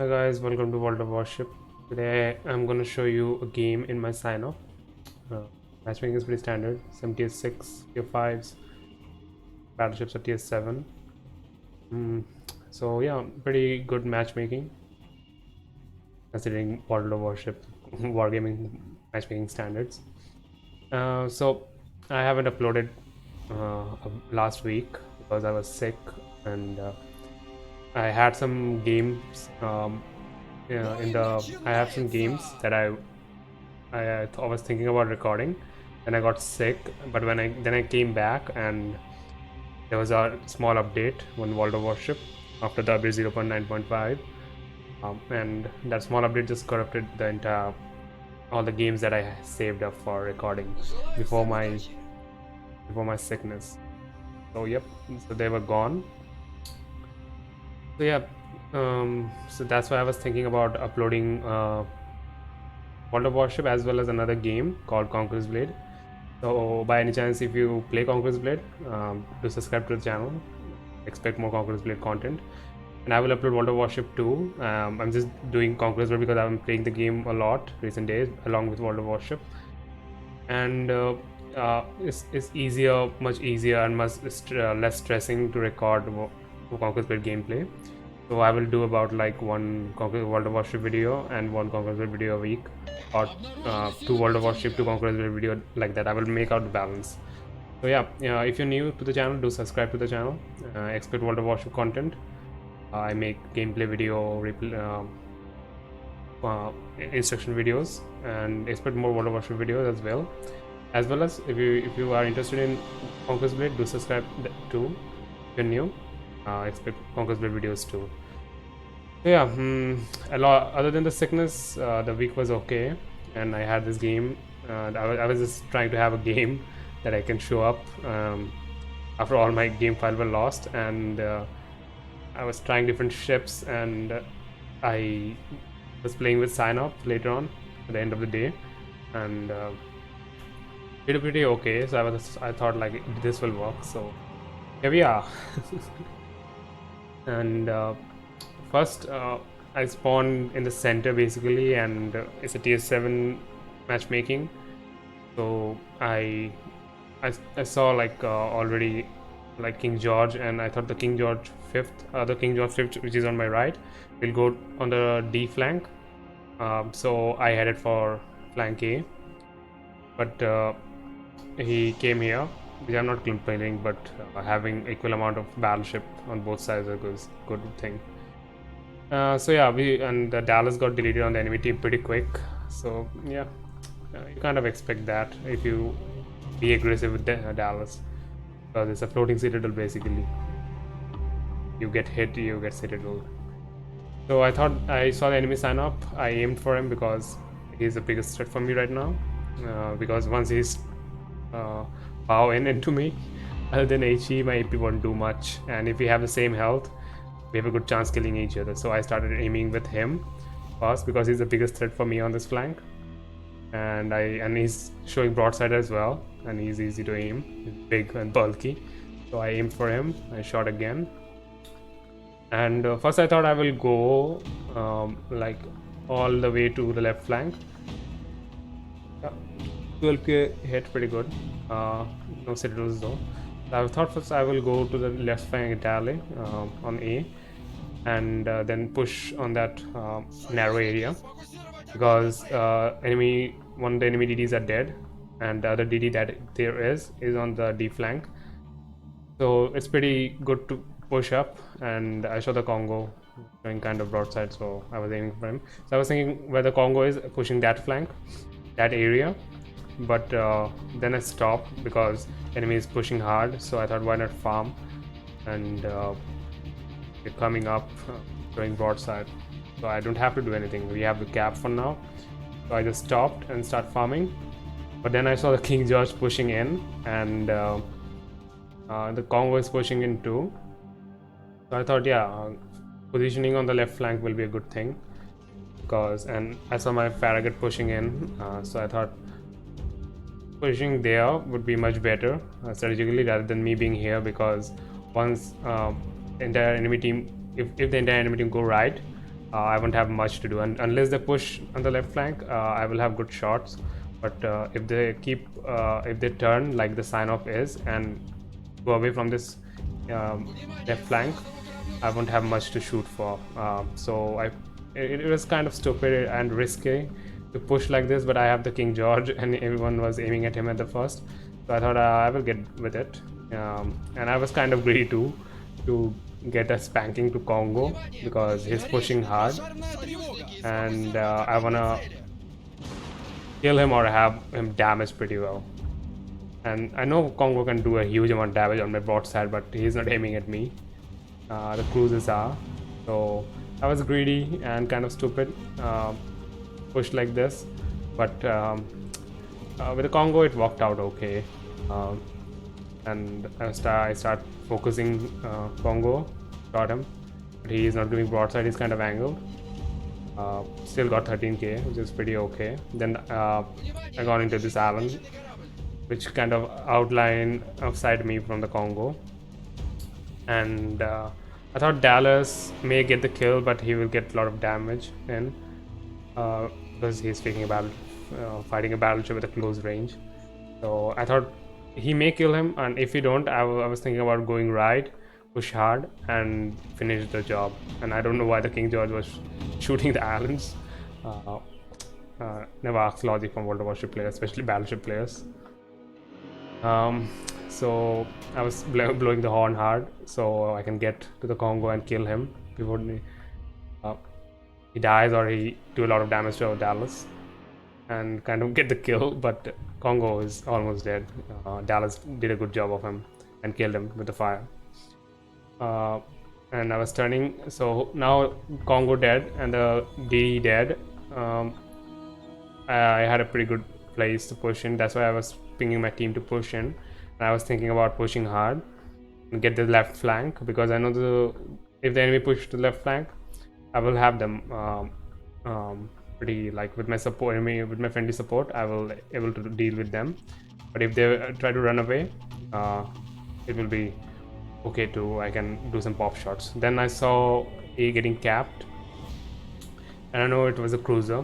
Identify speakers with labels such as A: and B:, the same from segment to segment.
A: Hi guys, welcome to World of Warship. Today I'm gonna show you a game in my Sinop. Matchmaking is pretty standard. Some tier 6, tier 5s, battleships are tier 7. So yeah, pretty good matchmaking considering World of Warship wargaming matchmaking standards. So I haven't uploaded last week because I was sick and I had some games I have some games that I was thinking about recording, and I got sick. But when I came back, and there was a small update on World of Warship after the update 0.9.5, and that small update just corrupted the entire all the games that I saved up for recording before my sickness. So yep, so they were gone. So yeah, so that's why I was thinking about uploading World of Warship as well as another game called Conqueror's Blade. So by any chance, if you play Conqueror's Blade, do subscribe to the channel. Expect more Conqueror's Blade content. And I will upload World of Warship 2. I'm just doing Conqueror's Blade because I've been playing the game a lot recent days along with World of Warship. And it's easier, much easier and much less stressing to record Conqueror's Blade gameplay. So I will do about like one World of Warship video and one Conqueror's Blade video a week, or two World of Warship, two Conqueror's Blade video, like that. I will make out the balance. So yeah, if you're new to the channel, do subscribe to the channel. Expect World of Warship content. I make gameplay video, instruction videos, and expect more World of Warship videos as well. As well as if you are interested in Conqueror's Blade, do subscribe too. If you're new, expect Conqueror's Blade videos too. So yeah, a lot other than the sickness, the week was okay, and I had this game. I was just trying to have a game that I can show up after all my game file were lost, and I was trying different ships, and I was playing with Sinop later on at the end of the day, and it was pretty okay. So I thought like this will work. So here we are. And first I spawned in the center basically, and it's a tier 7 matchmaking. So I saw like already like King George, and I thought the King George 5th, which is on my right, will go on the D flank. So I headed for flank A, but he came here, which I'm not complaining, but having equal amount of battleship on both sides is a good thing. So yeah, the Dallas got deleted on the enemy team pretty quick. So yeah, you kind of expect that if you be aggressive with Dallas, because it's a floating citadel basically. You get hit, you get citadel. So I thought I saw the enemy sign up. I aimed for him because he's the biggest threat for me right now. Because once he's pow into me, other than HE, my AP won't do much. And if we have the same health, we have a good chance killing each other. So I started aiming with him first because he's the biggest threat for me on this flank, and he's showing broadside as well, and he's easy to aim. He's big and bulky, so I aimed for him. I shot again, and first I thought I will go like all the way to the left flank. 12k hit, pretty good. No citadels though. I thought first I will go to the left flank entirely on A, and then push on that narrow area, because one of the enemy DDs are dead, and the other DD that there is on the D flank. So it's pretty good to push up, and I saw the Congo going kind of broadside, so I was aiming for him. So I was thinking where the Congo is pushing that flank, that area, but then I stopped because enemy is pushing hard. So I thought, why not farm, and they're coming up going broadside, so I don't have to do anything. We have the cap for now, so I just stopped and start farming. But then I saw the King George pushing in, and the Congo is pushing in too. So I thought, yeah, positioning on the left flank will be a good thing, and I saw my Farragut pushing in, so I thought pushing there would be much better strategically rather than me being here, because once entire enemy team, if the entire enemy team go right, I won't have much to do, and unless they push on the left flank, I will have good shots. But if they if they turn like the sign off is and go away from this left flank, I won't have much to shoot for. It was kind of stupid and risky to push like this, but I have the King George and everyone was aiming at him at the first, so I thought I will get with it. And I was kind of greedy too to get a spanking to Congo because he's pushing hard, and I wanna kill him or have him damaged pretty well. And I know Congo can do a huge amount of damage on my broadside, but he's not aiming at me. The cruisers are. So I was greedy and kind of stupid. Pushed like this. But with the Congo, it worked out okay. And I start focusing Congo, shot him. But he is not doing broadside, he's kind of angled. Still got 13k, which is pretty okay. Then I got into this island, which kind of outline outside me from the Congo. And I thought Dallas may get the kill, but he will get a lot of damage in because he's fighting a battleship with a close range. So I thought he may kill him, and if he don't, I was thinking about going right, push hard, and finish the job. And I don't know why the King George was shooting the islands. Never ask logic from World of Warship players, especially battleship players. So I was blowing the horn hard so I can get to the Congo and kill him before he dies or he do a lot of damage to our Dallas and kind of get the kill. But Congo is almost dead. Dallas did a good job of him and killed him with the fire. And I was turning, so now Congo dead and the D dead. I had a pretty good place to push in. That's why I was pinging my team to push in. And I was thinking about pushing hard and get the left flank, because I know if the enemy push the left flank, I will have them pretty, like, with my support, with my friendly support, I will able to deal with them. But if they try to run away, it will be okay too. I can do some pop shots. Then I saw A getting capped, and I know it was a cruiser,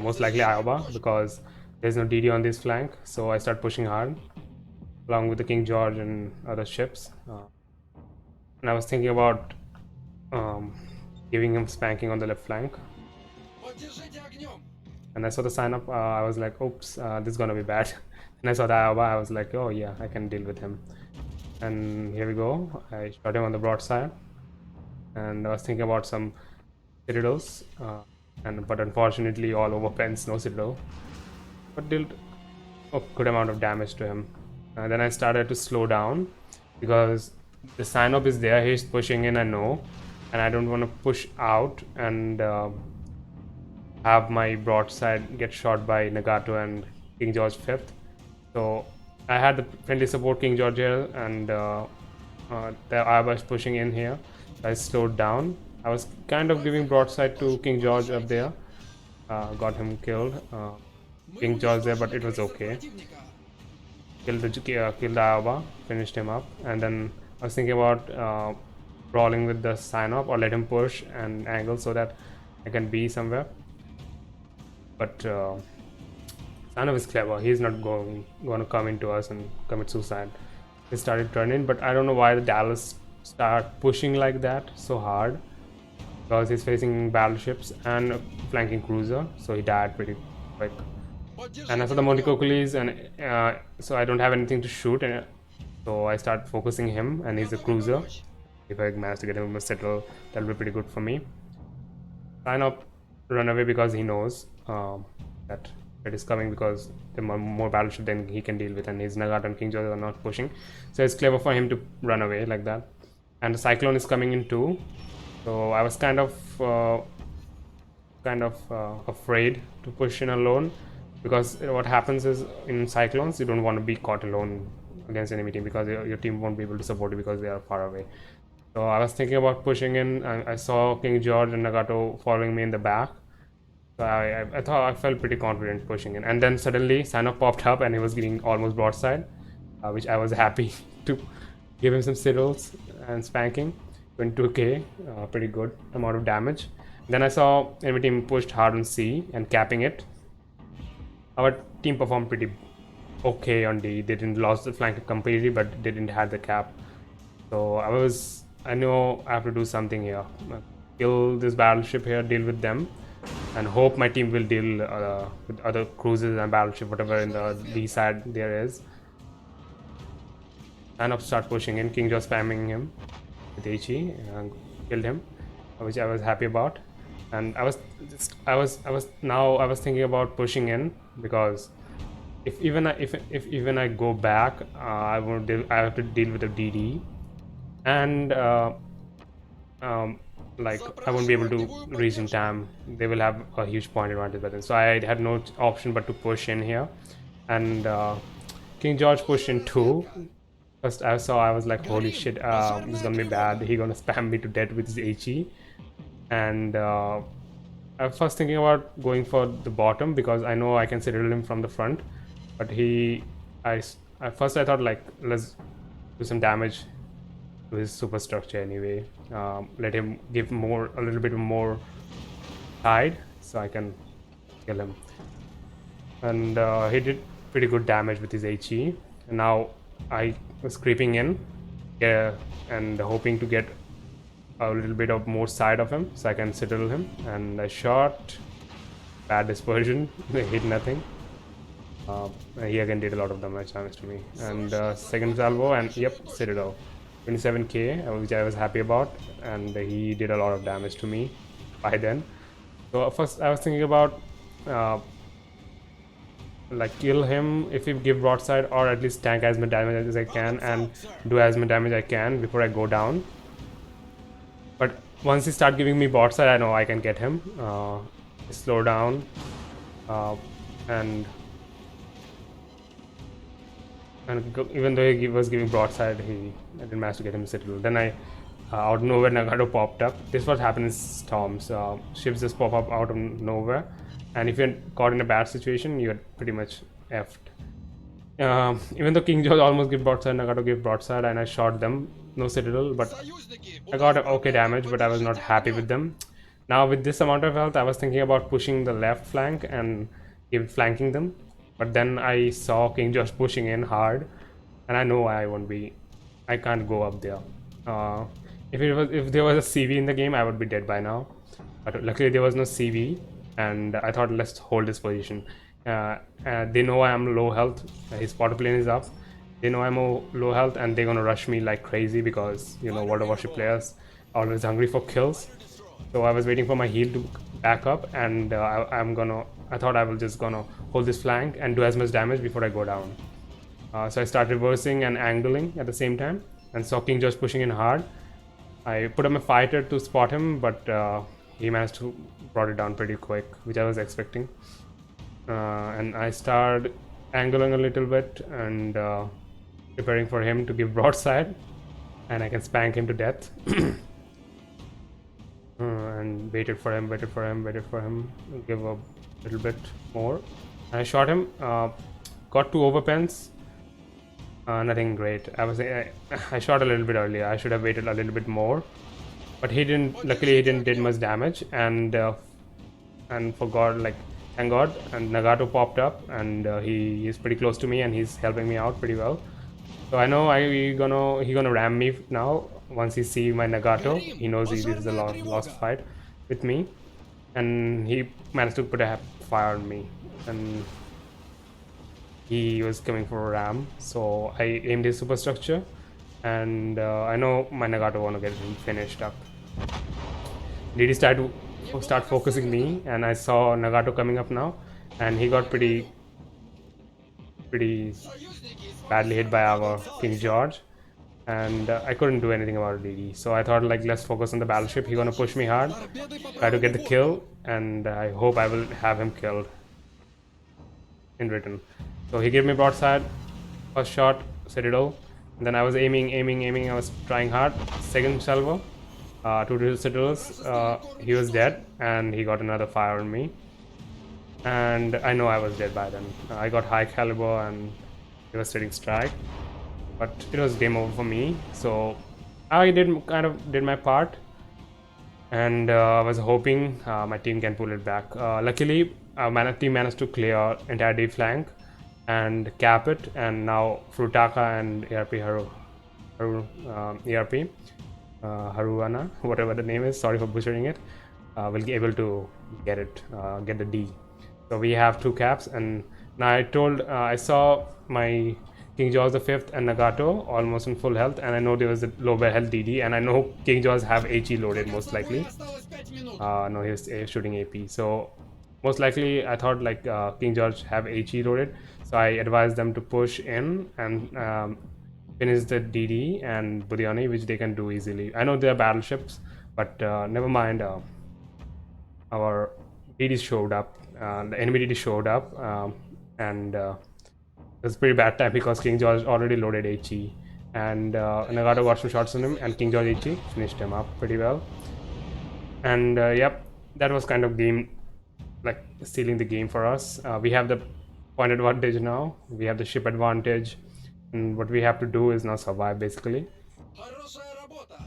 A: most likely Iowa, because there's no DD on this flank. So I start pushing hard along with the King George and other ships. And I was thinking about giving him spanking on the left flank. And I saw the sign up, I was like, oops, this is gonna be bad. And I saw the Iowa, I was like, oh yeah, I can deal with him. And here we go, I shot him on the broadside. And I was thinking about some citadels, but unfortunately all over pens, no citadel. But dealt a good amount of damage to him. And then I started to slow down because the sign-up is there, he's pushing in, I know, and I don't want to push out and have my broadside get shot by Nagato and King George 5th. So I had the friendly support King George here, and I was pushing in here. I slowed down. I was kind of giving broadside to King George up there. Got him killed. King George there, but it was okay. Killed the Iowa, finished him up, and then I was thinking about brawling with the sign-up or let him push and angle so that I can be somewhere. But sign-up is clever. He's not going to come into us and commit suicide. He started turning, but I don't know why the Dallas start pushing like that so hard, because he's facing battleships and a flanking cruiser, so he died pretty quick. And I saw the Montecoculis, and so I don't have anything to shoot, and so I start focusing him, and he's a cruiser. If I manage to get him a settle, that'll be pretty good for me. Sign up, run away because he knows that it is coming, because the more battleship than he can deal with, and his Nagato and King George are not pushing, so it's clever for him to run away like that. And the Cyclone is coming in too, so I was kind of afraid to push in alone, because what happens is in Cyclones you don't want to be caught alone against enemy team, because your team won't be able to support you because they are far away. So I was thinking about pushing in. I saw King George and Nagato following me in the back, so I felt pretty confident pushing in. And then suddenly Sano popped up and he was getting almost broadside, which I was happy to give him some citadels and spanking. 22k, pretty good amount of damage. Then I saw enemy team pushed hard on C and capping it. Our team performed pretty okay on D. They didn't lose the flank completely, but they didn't have the cap. So I know I have to do something here. Kill this battleship here, deal with them, and hope my team will deal with other cruisers and battleship, whatever in the D side there is. Sinop start pushing in. King just spamming him with HE and killed him, which I was happy about. And I was thinking about pushing in because if even I go back, I have to deal with the DD, and like I won't be able to reach in time. They will have a huge point advantage by then. So I had no option but to push in here, and King George pushed in too. First I saw, I was like, holy shit, this is gonna be bad. He gonna spam me to death with his HE, and I was first thinking about going for the bottom because I know I can citadel him from the front, but at first I thought like let's do some damage to his superstructure anyway. Let him give a little bit more side so I can kill him, and he did pretty good damage with his HE. And now I was creeping in, yeah, and hoping to get a little bit of more side of him so I can citadel him. And I shot, bad dispersion, hit nothing. He again did a lot of damage to me. And second salvo, and yep, citadel, 27k, which I was happy about, and he did a lot of damage to me by then. So first I was thinking about like kill him if he give broadside, or at least tank as much damage as I can and do as much damage I can before I go down. But once he start giving me broadside, I know I can get him. Slow down, and even though he was giving broadside, I didn't manage to get him settled. Then out of nowhere, Nagato popped up. This is what happens in storms. Ships just pop up out of nowhere, and if you're caught in a bad situation, you're pretty much effed. Even though King George almost gave broadside, Nagato gave broadside, and I shot them. No citadel, but I got okay damage, but I was not happy with them. Now with this amount of health, I was thinking about pushing the left flank and flanking them. But then I saw King George pushing in hard, and I know I can't go up there. If there was a CV in the game, I would be dead by now. But luckily there was no CV, and I thought let's hold this position. They know I am low health. His spotter plane is up. They know I'm low health, and they're gonna rush me like crazy because World of Warship players are always hungry for kills. So I was waiting for my heal to back up, and I thought I was just gonna hold this flank and do as much damage before I go down. So I started reversing and angling at the same time, and saw King George pushing in hard. I put up a fighter to spot him, but he managed to brought it down pretty quick, which I was expecting. And I started angling a little bit and preparing for him to give broadside, and I can spank him to death. And waited for him, give a little bit more. I shot him, got 2 overpens. Nothing great. I shot a little bit earlier. I should have waited a little bit more, but he didn't. Luckily, he didn't did much damage, and for God, like thank God, and Nagato popped up, and he is pretty close to me, and he's helping me out pretty well. So I know he gonna ram me now. Once he see my Nagato, he knows this is a lost fight with me, and he managed to put a fire on me, and he was coming for a ram. So I aimed his superstructure, and I know my Nagato wanna get him finished up. DD start focusing me, and I saw Nagato coming up now, and he got pretty badly hit by our King George, and I couldn't do anything about DD. So I thought like let's focus on the battleship. He's gonna push me hard, try to get the kill, and I hope I will have him killed in return. So he gave me broadside, first shot, citadel, and then I was aiming, I was trying hard. Second salvo, 2 citadels, he was dead, and he got another fire on me, and I know I was dead by then. I got high caliber and devastating strike, but it was game over for me. So I did my part, and I was hoping my team can pull it back. Luckily, our team managed to clear entire D flank and cap it, and now Frutaka and ERP ERP Haruana, whatever the name is, sorry for butchering it, will be able to get the D. So we have two caps, and now I saw my King George the Fifth and Nagato almost in full health, and I know there was a low health DD, and I know King George have HE loaded most likely. No, he was shooting AP, so most likely I thought like King George have HE loaded, so I advised them to push in and finish the DD and Budiani, which they can do easily. I know they are battleships, but never mind. Our DD showed up, the enemy DD showed up, and it was pretty bad time because King George already loaded HE, and Nagato got some shots on him, and King George HE finished him up pretty well. And yep, that was kind of game, like stealing the game for us. We have the point advantage now, we have the ship advantage, and what we have to do is now survive basically.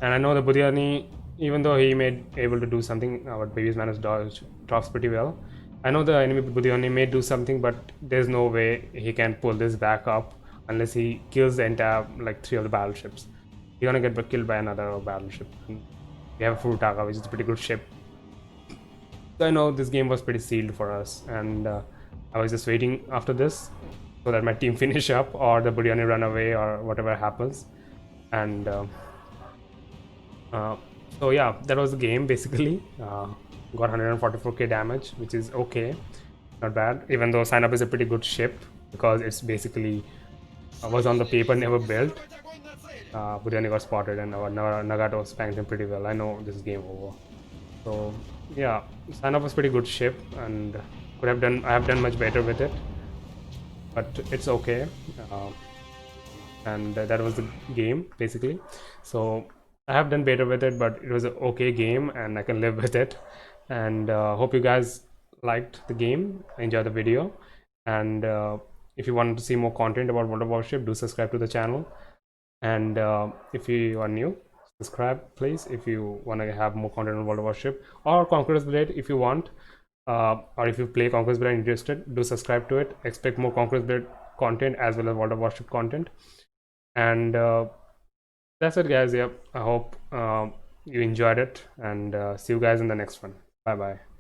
A: And I know the Budiani, even though he may able to do something, our baby's managed dodge drops pretty well. I know the enemy Budiani may do something, but there's no way he can pull this back up unless he kills the entire like 3 of the battleships. He's gonna get killed by another battleship. We have Furutaka, which is a pretty good ship. So I know this game was pretty sealed for us, and I was just waiting after this so that my team finish up or the Budiani run away or whatever happens. And so yeah, that was the game basically. Got 144k damage, which is okay, not bad. Even though Sinop is a pretty good ship because it's basically was on the paper, never built. Budiani got spotted, and our Nagato spanked him pretty well. I know this is game over. So yeah, Sinop was pretty good ship, and I have done much better with it, but it's okay. And that was the game basically. So I have done better with it, but it was an okay game, and I can live with it. And hope you guys liked the game, enjoy the video, and if you want to see more content about World of Warship, do subscribe to the channel. And if you are new, subscribe please if you want to have more content on World of Warship or Conqueror's Blade if you want, or if you play Conqueror's Blade and interested, do subscribe to it. Expect more Conqueror's Blade content as well as World of Warship content. And that's it guys. Yep, I hope you enjoyed it, and see you guys in the next one. Bye bye.